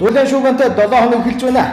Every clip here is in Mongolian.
Дулаан шуугантай 7 хоног эхэлж байна.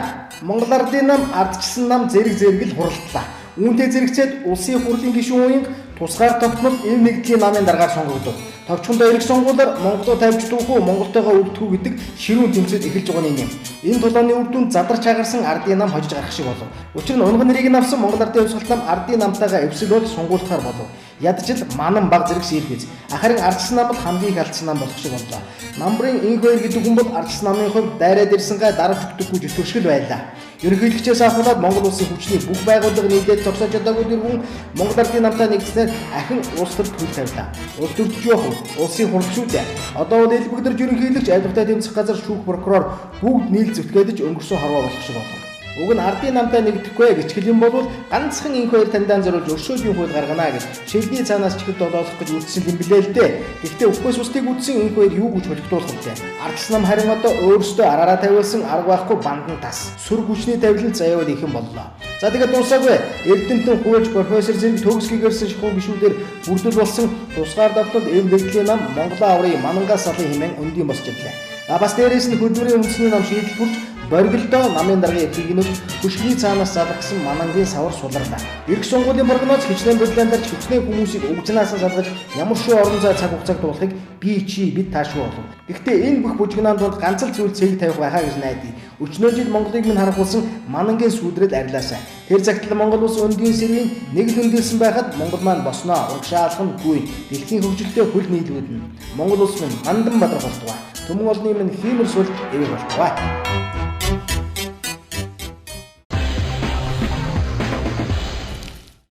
Монгол Ардын нам ардчсан нам зэрэг хуралдлаа. Үүнтэй зэрэгцээд улсын хурлын гишүүн тусгаар тогтмол эв нэгдлийн намын дараагаар сонгогдов. Товчхондоо эрх сонгуулиар Монголоо тавьж дүүхүү Монголтойгоо үлдэхүү гэдэг ширүүн тэмцээд эхэлж байгаа юм. Энэ тулааны үр дүнд задарч хагарсан Ардын нам хожиж гарах шиг болов. Учир нь унган нэрийг авсан Монгол Ардын хувьсгалт нам Ардын намтайгаа эвсэл бол сонгуулахаар болов. Ядчил манан баг зэрэг сэрхийз. Харин ардчсан нам бол хамгийн их алдсан нам болох шиг боллоо. Намрын энэ хоёр гэдэг хүн бол ардчсан намын хувьд дайраад ирсэн гай дарамт өгдөггүй зүтгэршгэл байлаа. Ерөнхийлөгчөөс ахуулаад Монгол улсын хүчний бүх байгууллага нийлээд зогсоож чадаагүй тэр хүн Монгол Ардын намтай нэгдснээр ахин улс төрд хөл тавилаа. Улс төрд жоох улсын хурлчүүдээ одоо бол элбэгдэрж ерөнхийлөгч айлгтай тэмцэх газар шүүх прокурор бүгд нийл зүтгээдэж өнгөрсөн харваа болох шиг болов. Уг нь Ардын намтай нэгдэхгүй гэчгэл юм бол ганцхан энэ хоёр таньдаан зориулж өршөөлийн хууль гаргана гэж шилний цаанаас чихэд долоолох гэж үлдсэн юм билээ л дээ. Гэхдээ өвхөөс устыг үдсэн энэ хоёр юу гэж холигдуулах вэ? Ардчсан нам харин одоо өөрсдөө араараа тавиулсан арга байхгүй бандан тас сүр хүчний тавилан заяавал их юм боллоо. За тэгээд дуусаагүй Эрдэнэтэн хуульч профессор Зэрэг төгсгийгэрсэн шихуун гишүүдээр бүрдүүл болсон тусгаар давталд эв нэгдлийн нам Монголын аврын манангаас салын хэмээн өндийн босч ирлээ. Бас дээрээс нь хөдөлмөрийн үндэсний нам шийдэл бүрж Борголдоо намын даргын эвлэгнүүд хөшгний цаанаас залгасан манангийн савар суларлаа. Ирэх сонгуулийн прогноз хичнээн бодлоондарч хичнээн хүмүүсийг угжнаас салгаж ямар шүү орон зай цаг хугацааг дуулахыг бид таашгүй болов. Гэхдээ энэ бүх бүжигнаанд донд ганц л зүйл цэг тавих байхаа гэж найдаа. Өчнөө жил Монголыг минь харанхуулсан манангийн сүдрэл арилаасаа. Тэр цагт Монгол улс өндийн сэргийн нэг л өндөлсөн байхад Монгол маань босноо. Урагшаалх нь гүй. Дэлхийн хөгжилтэй хөл нийлүүлнэ. Монгол улс минь мандан бадрах болтугай. Түмэн олны минь хиймэр сул эвэр болтугай.